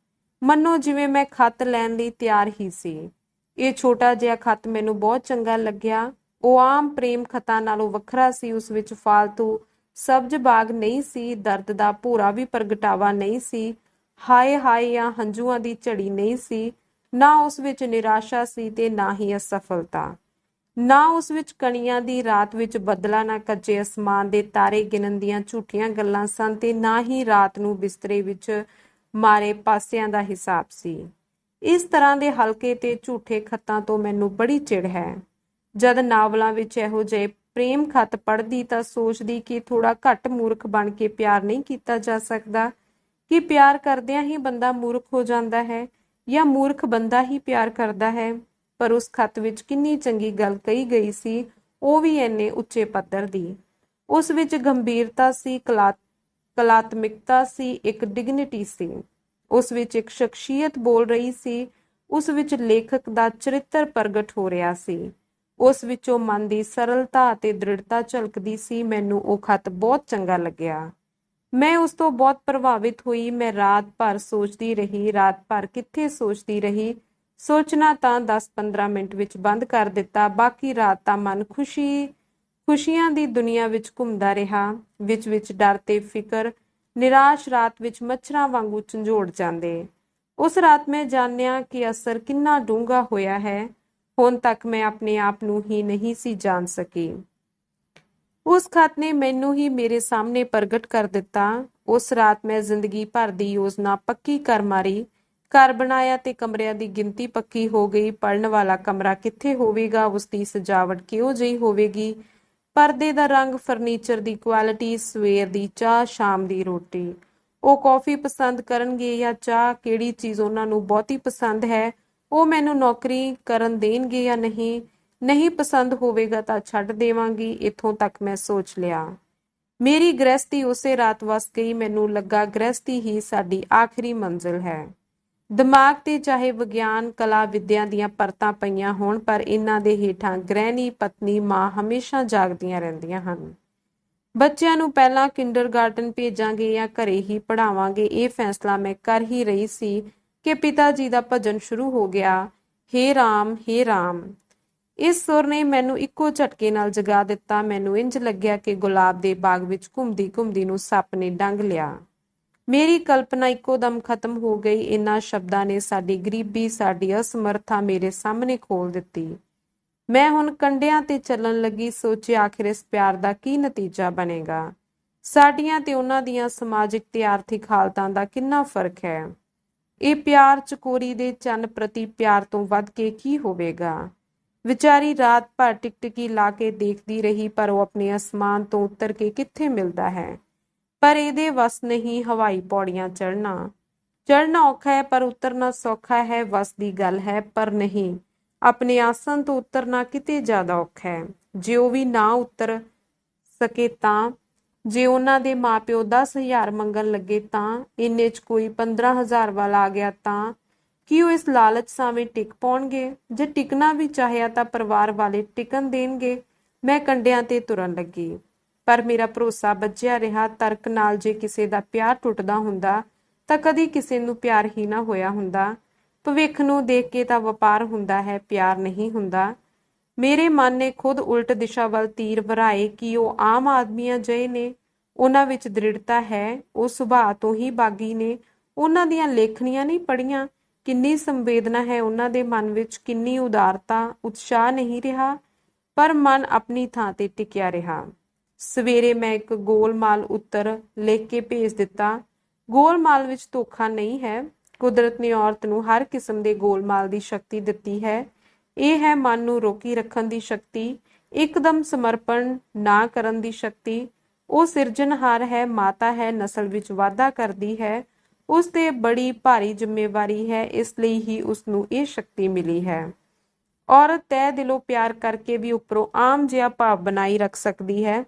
A: ਮੰਨੋ ਜਿਵੇਂ ਮੈਂ ਖੱਤ ਲੈਣ ਲਈ ਤਿਆਰ ਹੀ ਸੀ। ਇਹ ਛੋਟਾ ਜਿਹਾ ਖੱਤ ਮੈਨੂੰ ਬਹੁਤ ਚੰਗਾ ਲੱਗਿਆ। ਉਹ ਆਮ ਪ੍ਰੇਮ ਖੱਤਾਂ ਨਾਲੋਂ ਵੱਖਰਾ ਸੀ। ਉਸ ਵਿੱਚ ਫਾਲਤੂ ਸਬਜ਼ ਬਾਗ ਨਹੀਂ ਸੀ, ਦਰਦ ਦਾ ਭੋਰਾ ਵੀ ਪ੍ਰਗਟਾਵਾ ਨਹੀਂ ਸੀ, ਹਾਏ ਜਾਂ ਹੰਝੂਆਂ ਦੀ ਝੜੀ ਨਹੀਂ ਸੀ। ਨਾ ਉਸ ਵਿੱਚ ਨਿਰਾਸ਼ਾ ਸੀ ਤੇ ਨਾ ਹੀ ਅਸਫਲਤਾ। ਨਾ ਉਸ ਵਿੱਚ ਕਣੀਆਂ ਦੀ ਰਾਤ ਵਿੱਚ ਬੱਦਲਾਂ ਨਾ ਕੱਚੇ ਅਸਮਾਨ ਦੇ ਤਾਰੇ ਗਿਣਨ ਦੀਆਂ ਝੂਠੀਆਂ ਗੱਲਾਂ ਸਨ ਤੇ ਨਾ ਹੀ ਰਾਤ ਨੂੰ ਬਿਸਤਰੇ ਵਿੱਚ ਮਾਰੇ ਪਾਸਿਆਂ ਦਾ ਹਿਸਾਬ ਸੀ। ਇਸ ਤਰ੍ਹਾਂ ਦੇ ਹਲਕੇ ਤੇ ਝੂਠੇ ਖੱਤਾਂ ਤੋਂ ਮੈਨੂੰ ਬੜੀ ਚਿੜ ਹੈ। ਜਦ ਨਾਵਲਾਂ ਵਿੱਚ ਇਹੋ ਜਿਹੇ ਪ੍ਰੇਮ ਖੱਤ ਪੜ੍ਹਦੀ ਤਾਂ ਸੋਚਦੀ ਕਿ ਥੋੜਾ ਘੱਟ ਮੂਰਖ ਬਣ ਕੇ ਪਿਆਰ ਨਹੀਂ ਕੀਤਾ ਜਾ ਸਕਦਾ, ਕਿ ਪਿਆਰ ਕਰਦਿਆਂ ਹੀ ਬੰਦਾ ਮੂਰਖ ਹੋ ਜਾਂਦਾ ਹੈ ਜਾਂ ਮੂਰਖ ਬੰਦਾ ਹੀ ਪਿਆਰ ਕਰਦਾ ਹੈ। ਪਰ ਉਸ ਖੱਤ ਵਿੱਚ ਕਿੰਨੀ ਚੰਗੀ ਗੱਲ ਕਹੀ ਗਈ ਸੀ, ਉਹ ਵੀ ਇੰਨੇ ਉੱਚੇ ਪੱਧਰ ਦੀ। ਉਸ ਵਿੱਚ ਗੰਭੀਰਤਾ ਸੀ, ਕਲਾਤਮਿਕਤਾ ਸੀ, ਇੱਕ ਡਿਗਨਿਟੀ ਸੀ। ਉਸ ਵਿੱਚ ਇੱਕ ਸ਼ਖਸੀਅਤ ਬੋਲ ਰਹੀ ਸੀ। ਉਸ ਵਿੱਚ ਲੇਖਕ ਦਾ ਚਰਿੱਤਰ ਪ੍ਰਗਟ ਹੋ ਰਿਹਾ ਸੀ। ਉਸ ਵਿੱਚੋਂ ਮਨ ਦੀ ਸਰਲਤਾ ਅਤੇ ਦ੍ਰਿੜਤਾ ਝਲਕਦੀ ਸੀ। ਮੈਨੂੰ ਉਹ ਖੱਤ ਬਹੁਤ ਚੰਗਾ ਲੱਗਿਆ। ਮੈਂ ਉਸ ਤੋਂ ਬਹੁਤ ਪ੍ਰਭਾਵਿਤ ਹੋਈ। ਮੈਂ ਰਾਤ ਭਰ ਸੋਚਦੀ ਰਹੀ। ਰਾਤ ਭਰ ਕਿੱਥੇ ਸੋਚਦੀ ਰਹੀ। ਸੋਚਣਾ ਤਾਂ 10-15 ਮਿੰਟ ਵਿੱਚ ਬੰਦ ਕਰ ਦਿੱਤਾ। ਬਾਕੀ ਰਾਤ ਤਾਂ ਮਨ ਖੁਸ਼ੀਆਂ ਦੀ ਦੁਨੀਆ ਵਿੱਚ ਘੁੰਮਦਾ ਰਿਹਾ। ਵਿੱਚ ਡਰ ਤੇ ਫਿਕਰ ਨਿਰਾਸ਼ ਰਾਤ ਵਿੱਚ ਮੱਛਰਾਂ ਵਾਂਗੂ ਝੰਜੋੜ ਜਾਂਦੇ। ਉਸ ਰਾਤ ਮੈਂ ਜਾਣਿਆ ਕਿ ਅਸਰ ਕਿੰਨਾ ਡੂੰਘਾ ਹੋਇਆ ਹੈ। ਹੁਣ ਤੱਕ ਮੈਂ ਆਪਣੇ ਆਪ ਨੂੰ ਹੀ ਨਹੀਂ ਸੀ ਜਾਣ ਸਕੀ। ਉਸ ਖਤ ਨੇ ਮੈਨੂੰ ਹੀ ਮੇਰੇ ਸਾਹਮਣੇ ਪ੍ਰਗਟ ਕਰ ਦਿੱਤਾ। ਉਸ ਰਾਤ ਮੈਂ ਜ਼ਿੰਦਗੀ ਭਰ ਦੀ ਯੋਜਨਾ ਪੱਕੀ ਕਰ ਮਾਰੀ। ਘਰ ਬਣਾਇਆ ਤੇ ਕਮਰਿਆਂ ਦੀ ਗਿਣਤੀ ਪੱਕੀ ਹੋ ਗਈ। ਪੜਨ ਵਾਲਾ ਕਮਰਾ ਕਿੱਥੇ ਹੋਵੇਗਾ, ਉਸ ਦੀ ਸਜਾਵਟ ਕਿਹੋ ਜਿਹੀ ਹੋਵੇਗੀ, ਪਰਦੇ ਦਾ ਰੰਗ, ਫਰਨੀਚਰ ਦੀ ਕੁਆਲਿਟੀ, ਸਵੇਰ ਦੀ ਚਾਹ, ਸ਼ਾਮ ਦੀ ਰੋਟੀ। ਉਹ ਕੌਫੀ ਪਸੰਦ ਕਰਨਗੇ ਜਾਂ ਚਾਹ, ਕਿਹੜੀ ਚੀਜ਼ ਉਹਨਾਂ ਨੂੰ ਬਹੁਤੀ ਪਸੰਦ ਹੈ, ਉਹ ਮੈਨੂੰ ਨੌਕਰੀ ਕਰਨ ਦੇਣਗੇ ਜਾਂ ਨਹੀਂ ਪਸੰਦ ਹੋਵੇਗਾ ਤਾਂ ਛੱਡ ਦੇਵਾਂਗੀ। ਇੱਥੋਂ ਤੱਕ ਮੈਂ ਸੋਚ ਲਿਆ। ਮੇਰੀ ਗ੍ਰਹਿਸਥੀ ਉਸੇ ਰਾਤ ਵਸ ਗਈ। ਮੈਨੂੰ ਲੱਗਾ ਗ੍ਰਹਿਸਥੀ ਹੀ ਸਾਡੀ ਆਖਰੀ ਮੰਜ਼ਿਲ ਹੈ। ਦਿਮਾਗ ਤੇ ਚਾਹੇ ਵਿਗਿਆਨ, ਕਲਾ, ਵਿਦਿਆ ਦੀਆਂ ਪਰਤਾਂ ਪਈਆਂ ਹੋਣ, ਪਰ ਇਹਨਾਂ ਦੇ ਹੇਠਾਂ ਗ੍ਰਹਿਣੀ, ਪਤਨੀ, ਮਾਂ ਹਮੇਸ਼ਾ ਜਾਗਦੀਆਂ ਰਹਿੰਦੀਆਂ ਹਨ। ਬੱਚਿਆਂ ਨੂੰ ਪਹਿਲਾਂ ਕਿੰਡਰਗਾਰਟਨ ਭੇਜਾਂਗੇ ਜਾਂ ਘਰੇ ਹੀ ਪੜ੍ਹਾਵਾਂਗੇ, ਇਹ ਫੈਸਲਾ ਮੈਂ ਕਰ ਹੀ ਰਹੀ ਸੀ ਕਿ ਪਿਤਾ ਜੀ ਦਾ ਭਜਨ ਸ਼ੁਰੂ ਹੋ ਗਿਆ। ਹੇ ਰਾਮ, ਹੇ ਰਾਮ। ਇਸ ਸੁਰ ਨੇ ਮੈਨੂੰ ਇੱਕੋ ਝਟਕੇ ਨਾਲ ਜਗਾ ਦਿੱਤਾ। ਮੈਨੂੰ ਇੰਜ ਲੱਗਿਆ ਕਿ ਗੁਲਾਬ ਦੇ ਬਾਗ ਵਿੱਚ ਘੁੰਮਦੀ ਨੂੰ ਸੱਪ ਨੇ ਡੰਗ ਲਿਆ। ਮੇਰੀ ਕਲਪਨਾ ਇੱਕੋ ਦਮ ਖਤਮ ਹੋ ਗਈ। ਇਹਨਾਂ ਸ਼ਬਦਾਂ ਨੇ ਸਾਡੀ ਗਰੀਬੀ, ਸਾਡੀ ਅਸਮਰਥਾ ਮੇਰੇ ਸਾਹਮਣੇ ਖੋਲ ਦਿੱਤੀ। ਮੈਂ ਹੁਣ ਕੰਢਿਆਂ ਤੇ ਚੱਲਣ ਲੱਗੀ। ਸੋਚਿਆ ਆਖਿਰ ਇਸ ਪਿਆਰ ਦਾ ਕੀ ਨਤੀਜਾ ਬਣੇਗਾ। ਸਾਡੀਆਂ ਤੇ ਉਹਨਾਂ ਦੀਆਂ ਸਮਾਜਿਕ ਤੇ ਆਰਥਿਕ ਹਾਲਤਾਂ ਦਾ ਕਿੰਨਾ ਫਰਕ ਹੈ। ਇਹ ਪਿਆਰ ਚਕੋਰੀ ਦੇ ਚੰਨ ਪ੍ਰਤੀ ਪਿਆਰ ਤੋਂ ਵੱਧ ਕੇ ਕੀ ਹੋਵੇਗਾ। ਵਿਚਾਰੀ ਰਾਤ ਭਰ ਟਿਕਟਿਕੀ ਲਾ ਕੇ ਦੇਖਦੀ ਰਹੀ, ਪਰ ਉਹ ਆਪਣੇ ਅਸਮਾਨ ਤੋਂ ਉਤਰ ਕੇ ਕਿੱਥੇ ਮਿਲਦਾ ਹੈ। ਪਰ ਇਹਦੇ ਵਸ ਨਹੀਂ ਹਵਾਈ ਪੌੜੀਆਂ ਚੜ੍ਹਨਾ ਔਖਾ ਹੈ, ਪਰ ਉਤਰਨਾ ਸੌਖਾ ਹੈ। ਵਸ ਦੀ ਗੱਲ ਹੈ, ਪਰ ਨਹੀਂ। ਆਪਣੇ ਆਸਣ ਤੋਂ ਉਤਰਨਾ ਕਿਤੇ ਜ਼ਿਆਦਾ ਔਖਾ ਹੈ। ਜੇ ਉਹ ਵੀ ਨਾ ਉਤਰ ਸਕੇ ਤਾਂ, ਜੇ ਉਹਨਾਂ ਦੇ ਮਾਪਿਓ 10,000 ਮੰਗਣ ਲੱਗੇ ਤਾਂ, ਇੰਨੇ 'ਚ ਕੋਈ 15,000 ਵਾਲਾ ਆ ਗਿਆ ਤਾਂ ਕੀ ਉਹ ਇਸ ਲਾਲਚ ਸਾਵੇਂ ਟਿਕ ਪਾਉਣਗੇ? ਜੇ ਟਿਕਣਾ ਵੀ ਚਾਹਿਆ ਤਾਂ ਪਰਿਵਾਰ ਵਾਲੇ ਟਿਕਣ ਦੇਣਗੇ? ਮੈਂ ਕੰਡਿਆਂ ਤੇ ਤੁਰਨ ਲੱਗੀ, ਪਰ ਮੇਰਾ ਭਰੋਸਾ ਬੱਝਿਆ ਰਿਹਾ। ਤਰਕ ਨਾਲ ਜੇ ਕਿਸੇ ਦਾ ਪਿਆਰ ਟੁੱਟਦਾ ਹੁੰਦਾ ਤਾਂ ਕਦੀ ਕਿਸੇ ਨੂੰ ਪਿਆਰ ਹੀ ਨਾ ਹੋਇਆ ਹੁੰਦਾ। ਭਵਿੱਖ ਨੂੰ ਦੇਖ ਕੇ ਤਾਂ ਵਪਾਰ ਹੁੰਦਾ ਹੈ, ਪਿਆਰ ਨਹੀਂ ਹੁੰਦਾ। ਮੇਰੇ ਮਨ ਨੇ ਖੁਦ ਉਲਟ ਦਿਸ਼ਾ ਵੱਲ ਤੀਰ ਵਰਾਏ। ਕਿ ਉਹ ਆਮ ਆਦਮੀਆਂ ਜਿਹੇ ਨੇ, ਉਹਨਾਂ ਵਿੱਚ ਦ੍ਰਿੜਤਾ ਹੈ, ਉਹ ਸੁਭਾਅ ਤੋਂ ਹੀ ਬਾਗੀ ਨੇ। ਉਹਨਾਂ ਦੀਆਂ ਲੇਖਣੀਆਂ ਨਹੀਂ ਪੜ੍ਹੀਆਂ, ਕਿੰਨੀ ਸੰਵੇਦਨਾ ਹੈ ਉਹਨਾਂ ਦੇ ਮਨ ਵਿੱਚ, ਕਿੰਨੀ ਉਦਾਰਤਾ, ਉਤਸ਼ਾਹ ਨਹੀਂ ਰਿਹਾ, ਪਰ ਮਨ ਆਪਣੀ ਥਾਂ ਤੇ ਟਿਕਿਆ ਰਿਹਾ। ਸਵੇਰੇ ਮੈਂ ਇੱਕ ਗੋਲਮਾਲ ਉੱਤਰ ਲਿਖ ਕੇ ਭੇਜ ਦਿੱਤਾ। ਗੋਲਮਾਲ ਵਿੱਚ ਧੋਖਾ ਨਹੀਂ ਹੈ। ਕੁਦਰਤ ਨੇ ਔਰਤ ਨੂੰ ਹਰ ਕਿਸਮ ਦੇ ਗੋਲਮਾਲ ਦੀ ਸ਼ਕਤੀ ਦਿੱਤੀ ਹੈ। ਇਹ ਹੈ ਮਨ ਨੂੰ ਰੋਕੀ ਰੱਖਣ ਦੀ ਸ਼ਕਤੀ, ਇੱਕਦਮ ਸਮਰਪਣ ਨਾ ਕਰਨ ਦੀ ਸ਼ਕਤੀ। ਉਹ ਸਿਰਜਣਹਾਰ ਹੈ, ਮਾਤਾ ਹੈ, ਨਸਲ ਵਿੱਚ ਵਾਧਾ ਕਰਦੀ ਹੈ। ਉਸ ਤੇ ਬੜੀ ਭਾਰੀ ਜ਼ਿੰਮੇਵਾਰੀ ਹੈ, ਇਸ ਲਈ ਹੀ ਉਸ ਨੂੰ ਇਹ ਸ਼ਕਤੀ ਮਿਲੀ ਹੈ। ਔਰਤ ਤਹਿ ਦਿਲੋਂ ਪਿਆਰ ਕਰਕੇ ਵੀ ਉੱਪਰੋਂ ਆਮ ਜਿਹਾ ਭਾਵ ਬਣਾਈ ਰੱਖ ਸਕਦੀ ਹੈ।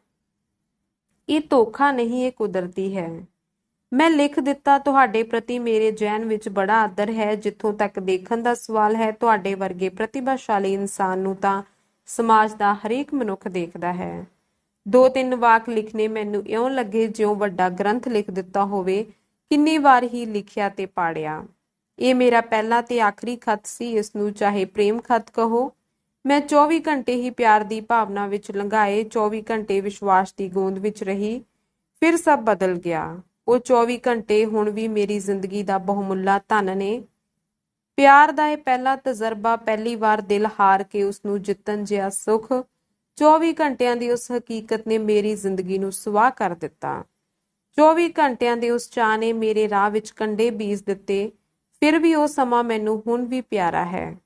A: ਇਹ ਧੋਖਾ ਨਹੀਂ, ਇਹ ਕੁਦਰਤੀ ਹੈ। ਮੈਂ ਲਿਖ ਦਿੱਤਾ, ਤੁਹਾਡੇ ਪ੍ਰਤੀ ਮੇਰੇ ਜ਼ਹਿਨ ਵਿੱਚ ਬੜਾ ਆਦਰ ਹੈ। ਜਿੱਥੋਂ ਤੱਕ ਦੇਖਣ ਦਾ ਸਵਾਲ ਹੈ, ਤੁਹਾਡੇ ਵਰਗੇ ਪ੍ਰਤਿਭਾਸ਼ਾਲੀ ਇਨਸਾਨ ਨੂੰ ਤਾਂ ਸਮਾਜ ਦਾ ਹਰੇਕ ਮਨੁੱਖ ਦੇਖਦਾ ਹੈ। 2-3 ਵਾਕ ਲਿਖਣੇ ਮੈਨੂੰ ਇਉਂ ਲੱਗੇ ਜਿਉਂ ਵੱਡਾ ਗ੍ਰੰਥ ਲਿਖ ਦਿੱਤਾ ਹੋਵੇ। ਕਿੰਨੀ ਵਾਰ ਹੀ ਲਿਖਿਆ ਤੇ ਪਾੜਿਆ। ਇਹ ਮੇਰਾ ਪਹਿਲਾ ਤੇ ਆਖਰੀ ਖਤ ਸੀ। ਇਸ ਨੂੰ ਚਾਹੇ ਪ੍ਰੇਮ ਖਤ ਕਹੋ। ਮੈਂ 24 ਘੰਟੇ ਹੀ ਪਿਆਰ ਦੀ ਭਾਵਨਾ ਵਿੱਚ ਲੰਘਾਏ। 24 ਘੰਟੇ ਵਿਸ਼ਵਾਸ ਦੀ ਗੋਂਦ ਵਿੱਚ ਰਹੀ। ਫਿਰ ਸਭ ਬਦਲ ਗਿਆ। ਉਹ 24 ਘੰਟੇ ਹੁਣ ਵੀ ਮੇਰੀ ਜ਼ਿੰਦਗੀ ਦਾ ਬਹੁਮੁੱਲਾ ਧਨ ਨੇ। ਪਿਆਰ ਦਾ ਇਹ ਪਹਿਲਾ ਤਜਰਬਾ, ਪਹਿਲੀ ਵਾਰ ਦਿਲ ਹਾਰ ਕੇ ਉਸ ਨੂੰ ਜਿੱਤਣ ਜਿਹਾ ਸੁੱਖ, 24 ਘੰਟਿਆਂ ਦੀ ਉਸ ਹਕੀਕਤ ਨੇ ਮੇਰੀ ਜ਼ਿੰਦਗੀ ਨੂੰ ਸੁਆਹ ਕਰ ਦਿੱਤਾ। 24 ਘੰਟਿਆਂ ਦੇ ਉਸ ਚਾਅ ਨੇ ਮੇਰੇ ਰਾਹ ਵਿੱਚ ਕੰਡੇ ਬੀਜ ਦਿੱਤੇ। ਫਿਰ ਵੀ ਉਹ ਸਮਾਂ ਮੈਨੂੰ ਹੁਣ ਵੀ ਪਿਆਰਾ ਹੈ।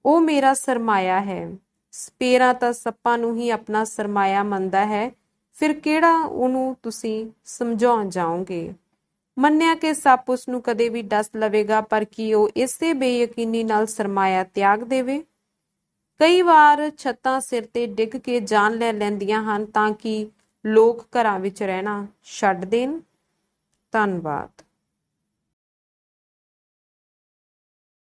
A: ਉਹ ਮੇਰਾ ਸਰਮਾਇਆ ਹੈ। ਸਪੇਰਾ ਤਾਂ ਸੱਪਾਂ ਨੂੰ ਹੀ ਆਪਣਾ ਸਰਮਾਇਆ ਮੰਨਦਾ ਹੈ, ਫਿਰ ਕਿਹੜਾ ਉਹਨੂੰ ਤੁਸੀਂ ਸਮਝਾਉਣ ਜਾਓਗੇ। ਮੰਨਿਆ ਕਿ ਸੱਪ ਉਸ ਨੂੰ ਕਦੇ ਵੀ ਡਸ ਲਵੇਗਾ, ਪਰ ਕੀ ਉਹ ਇਸੇ ਬੇਯਕੀਨੀ ਨਾਲ ਸਰਮਾਇਆ ਤਿਆਗ ਦੇਵੇ? ਕਈ ਵਾਰ ਛੱਤਾਂ ਸਿਰ ਤੇ ਡਿੱਗ ਕੇ ਜਾਨ ਲੈ ਲੈਂਦੀਆਂ ਹਨ ਤਾਂ ਕਿ ਲੋਕ ਘਰਾਂ ਵਿੱਚ ਰਹਿਣਾ ਛੱਡ ਦੇਣ। ਧੰਨਵਾਦ।